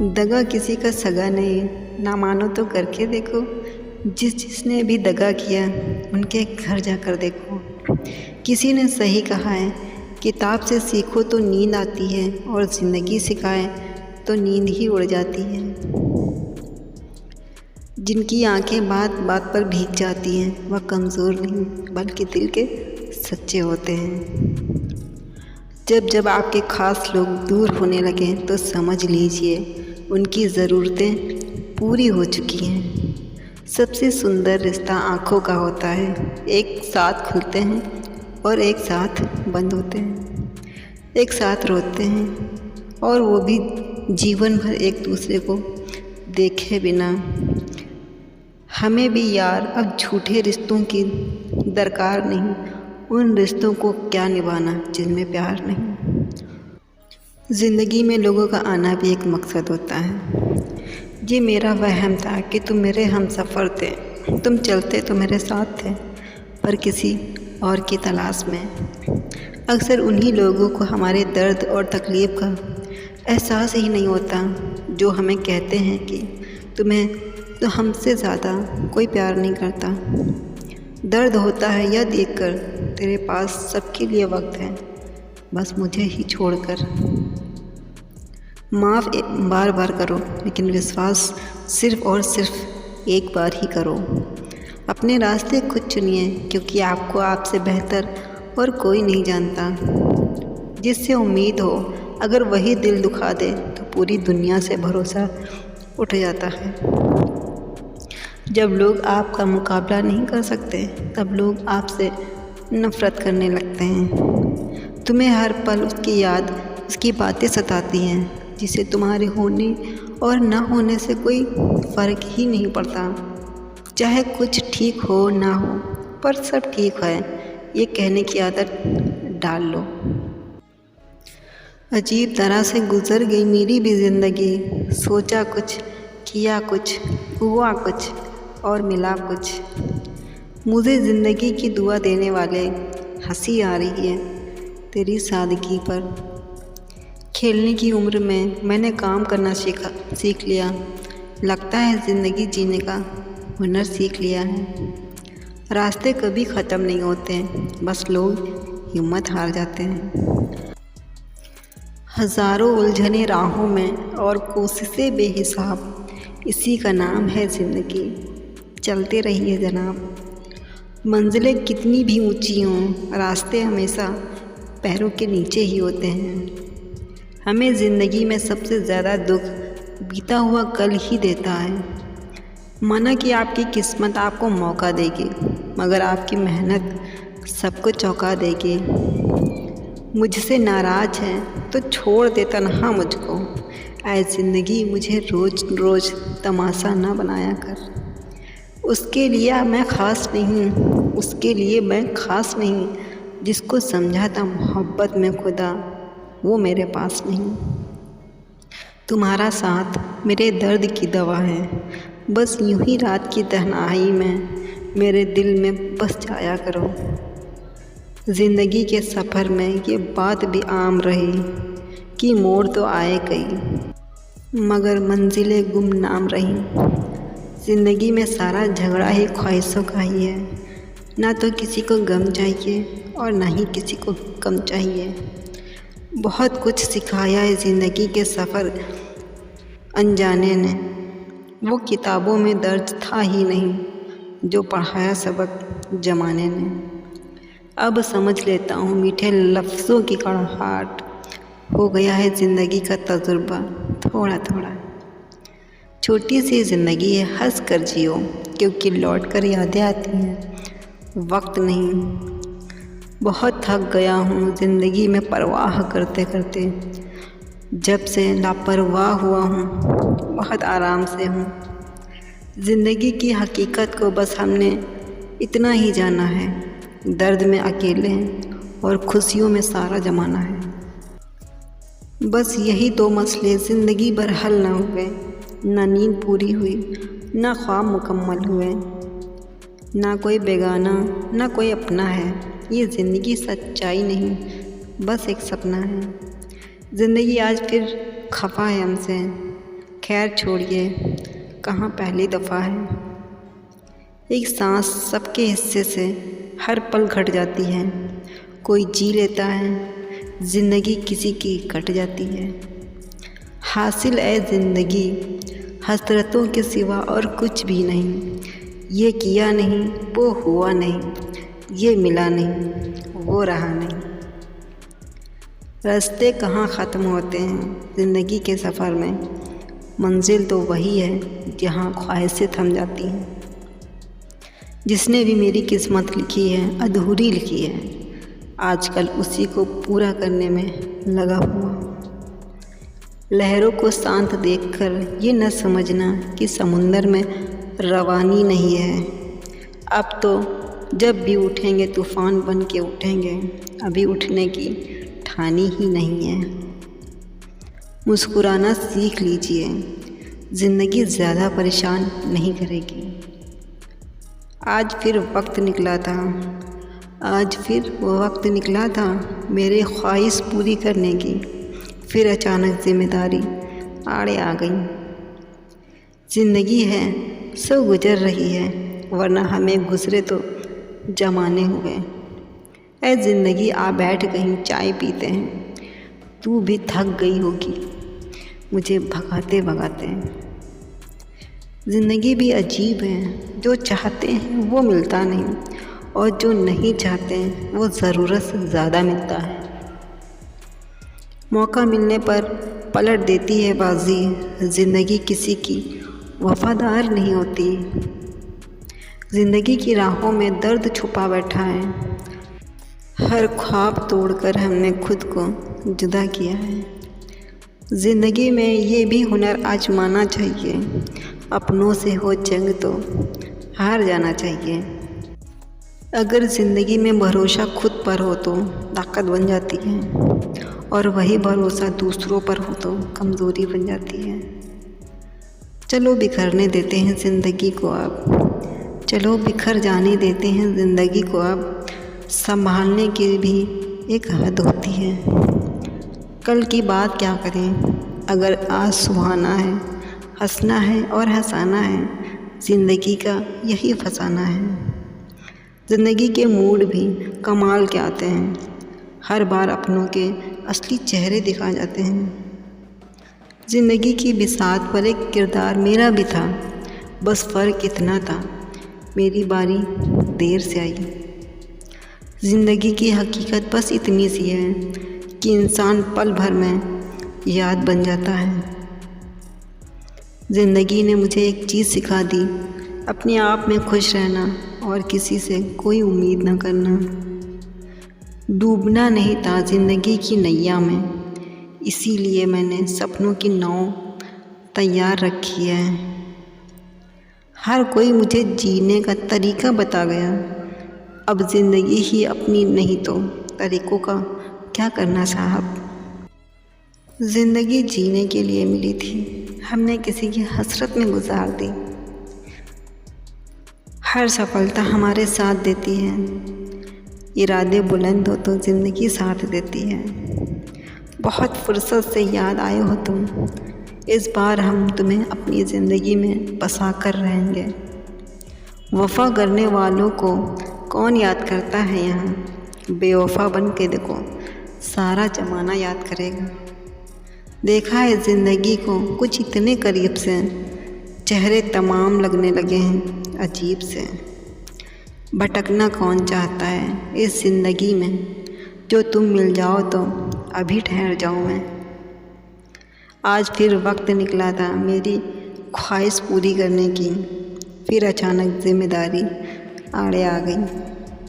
दगा किसी का सगा नहीं, ना मानो तो करके देखो। जिसने भी दगा किया उनके घर जाकर देखो। किसी ने सही कहा है, किताब से सीखो तो नींद आती है और ज़िंदगी सिखाए तो नींद ही उड़ जाती है। जिनकी आंखें बात बात पर भीग जाती हैं वह कमज़ोर नहीं बल्कि दिल के सच्चे होते हैं। जब जब आपके ख़ास लोग दूर होने लगें तो समझ लीजिए उनकी ज़रूरतें पूरी हो चुकी हैं। सबसे सुंदर रिश्ता आँखों का होता है, एक साथ खुलते हैं और एक साथ बंद होते हैं, एक साथ रोते हैं और वो भी जीवन भर एक दूसरे को देखे बिना। हमें भी यार अब झूठे रिश्तों की दरकार नहीं, उन रिश्तों को क्या निभाना जिनमें प्यार नहीं। ज़िंदगी में लोगों का आना भी एक मकसद होता है। ये मेरा वहम था कि तुम मेरे हमसफ़र थे, तुम चलते तो मेरे साथ थे पर किसी और की तलाश में। अक्सर उन्हीं लोगों को हमारे दर्द और तकलीफ़ का एहसास ही नहीं होता जो हमें कहते हैं कि तुम्हें तो हमसे ज़्यादा कोई प्यार नहीं करता। दर्द होता है यह देखकर तेरे पास सबके लिए वक्त है, बस मुझे ही छोड़कर। माफ़ बार बार करो लेकिन विश्वास सिर्फ़ और सिर्फ एक बार ही करो। अपने रास्ते खुद चुनिए क्योंकि आपको आपसे बेहतर और कोई नहीं जानता। जिससे उम्मीद हो अगर वही दिल दुखा दे तो पूरी दुनिया से भरोसा उठ जाता है। जब लोग आपका मुकाबला नहीं कर सकते तब लोग आपसे नफ़रत करने लगते हैं। तुम्हें हर पल उसकी याद, उसकी बातें सताती हैं जिसे तुम्हारे होने और न होने से कोई फ़र्क ही नहीं पड़ता। चाहे कुछ ठीक हो ना हो पर सब ठीक है ये कहने की आदत डाल लो। अजीब तरह से गुज़र गई मेरी भी ज़िंदगी, सोचा कुछ, किया कुछ, हुआ कुछ और मिला कुछ। मुझे ज़िंदगी की दुआ देने वाले हंसी आ रही है तेरी सादगी पर। खेलने की उम्र में मैंने काम करना सीख लिया, लगता है ज़िंदगी जीने का हुनर सीख लिया है। रास्ते कभी ख़त्म नहीं होते, बस लोग हिम्मत हार जाते हैं। हज़ारों उलझने राहों में और कोशिशें बेहिसाब, इसी का नाम है ज़िंदगी। चलते रहिए जनाब। मंजिलें कितनी भी ऊंची हों, रास्ते हमेशा पैरों के नीचे ही होते हैं। हमें ज़िंदगी में सबसे ज़्यादा दुख बीता हुआ कल ही देता है। माना कि आपकी किस्मत आपको मौका देगी मगर आपकी मेहनत सबको चौंका देगी। मुझसे नाराज़ है तो छोड़ दे तन्हा मुझको, ऐ ज़िंदगी मुझे रोज़ रोज़ तमाशा ना बनाया कर। उसके लिए मैं ख़ास नहीं, उसके लिए मैं ख़ास नहीं, जिसको समझा था मोहब्बत में खुदा वो मेरे पास नहीं। तुम्हारा साथ मेरे दर्द की दवा है, बस यूं ही रात की तन्हाई में मेरे दिल में बस जाया करो। ज़िंदगी के सफ़र में ये बात भी आम रही कि मोड़ तो आए कई मगर मंजिलें गुमनाम रहीं। ज़िंदगी में सारा झगड़ा ही ख्वाहिशों का ही है, ना तो किसी को गम चाहिए और ना ही किसी को कम चाहिए। बहुत कुछ सिखाया है ज़िंदगी के सफ़र अनजाने ने, वो किताबों में दर्ज था ही नहीं जो पढ़ाया सबक ज़माने ने। अब समझ लेता हूँ मीठे लफ्ज़ों की कड़वाहट, हो गया है ज़िंदगी का तजुर्बा थोड़ा थोड़ा। छोटी सी ज़िंदगी है, हंस कर जियो क्योंकि लौट कर यादें आती हैं, वक्त नहीं। बहुत थक गया हूँ ज़िंदगी में परवाह करते करते, जब से लापरवाह हुआ हूँ बहुत आराम से हूँ। ज़िंदगी की हकीकत को बस हमने इतना ही जाना है, दर्द में अकेले हैं और खुशियों में सारा ज़माना है। बस यही दो मसले ज़िंदगी भर हल ना हुए, ना नींद पूरी हुई, ना ख्वाब मुकम्मल हुए, ना कोई बेगाना ना कोई अपना है। ये ज़िंदगी सच्चाई नहीं बस एक सपना है। ज़िंदगी आज फिर खफा है हमसे, खैर छोड़िए, कहाँ पहली दफ़ा है। एक सांस सबके हिस्से से हर पल घट जाती है। कोई जी लेता है, ज़िंदगी किसी की कट जाती है। हासिल है ज़िंदगी हसरतों के सिवा और कुछ भी नहीं। ये किया नहीं, वो हुआ नहीं, ये मिला नहीं, वो रहा नहीं। रास्ते कहाँ ख़त्म होते हैं ज़िंदगी के सफ़र में, मंजिल तो वही है जहाँ ख्वाहिशें थम जाती हैं। जिसने भी मेरी किस्मत लिखी है, अधूरी लिखी है, आजकल उसी को पूरा करने में लगा हुआ। लहरों को शांत देखकर ये न समझना कि समुंदर में रवानी नहीं है। अब तो जब भी उठेंगे तूफ़ान बन के उठेंगे, अभी उठने की ठानी ही नहीं है। मुस्कुराना सीख लीजिए, ज़िंदगी ज़्यादा परेशान नहीं करेगी। आज फिर वक्त निकला था, आज फिर वो वक्त निकला था मेरे ख्वाहिश पूरी करने की। फिर अचानक जिम्मेदारी आड़े आ गई। ज़िंदगी है, सब गुजर रही है, वरना हमें गुजरे तो जमाने हुए। ऐ ज़िंदगी आ बैठ कहीं चाय पीते हैं, तू भी थक गई होगी मुझे भगाते भगाते। ज़िंदगी भी अजीब है, जो चाहते हैं वो मिलता नहीं, और जो नहीं चाहते हैं वो ज़रूरत से ज़्यादा मिलता है। मौका मिलने पर पलट देती है बाजी, ज़िंदगी किसी की वफ़ादार नहीं होती। ज़िंदगी की राहों में दर्द छुपा बैठा है, हर ख्वाब तोड़कर हमने खुद को जुदा किया है। ज़िंदगी में ये भी हुनर आजमाना चाहिए, अपनों से हो जंग तो हार जाना चाहिए। अगर ज़िंदगी में भरोसा खुद पर हो तो ताकत बन जाती है, और वही भरोसा दूसरों पर हो तो कमज़ोरी बन जाती है। चलो बिखरने देते हैं ज़िंदगी को अब, चलो बिखर जाने देते हैं ज़िंदगी को अब। संभालने की भी एक हद होती है। कल की बात क्या करें, अगर आज सुहाना है, हंसना है और हंसाना है, ज़िंदगी का यही फसाना है। ज़िंदगी के मूड भी कमाल के आते हैं, हर बार अपनों के असली चेहरे दिखा जाते हैं। ज़िंदगी की बिसात पर एक किरदार मेरा भी था, बस फ़र्क इतना था मेरी बारी देर से आई। ज़िंदगी की हकीकत बस इतनी सी है कि इंसान पल भर में याद बन जाता है। ज़िंदगी ने मुझे एक चीज़ सिखा दी, अपने आप में खुश रहना और किसी से कोई उम्मीद न करना। डूबना नहीं था ज़िंदगी की नैया में, इसीलिए मैंने सपनों की नाव तैयार रखी है। हर कोई मुझे जीने का तरीका बता गया, अब ज़िंदगी ही अपनी नहीं तो तरीक़ों का क्या करना साहब। ज़िंदगी जीने के लिए मिली थी, हमने किसी की हसरत में गुजार दी। हर सफलता हमारे साथ देती है, इरादे बुलंद हो तो ज़िंदगी साथ देती है। बहुत फुर्सत से याद आए हो तुम, इस बार हम तुम्हें अपनी ज़िंदगी में बसा कर रहेंगे। वफ़ा करने वालों को कौन याद करता है यहाँ, बेवफ़ा बन के देखो सारा ज़माना याद करेगा। देखा है ज़िंदगी को कुछ इतने करीब से, चेहरे तमाम लगने लगे हैं अजीब से। भटकना कौन चाहता है इस ज़िंदगी में, जो तुम मिल जाओ तो अभी ठहर जाऊँ मैं। आज फिर वक्त निकला था मेरी ख्वाहिश पूरी करने की, फिर अचानक जिम्मेदारी आड़े आ गई।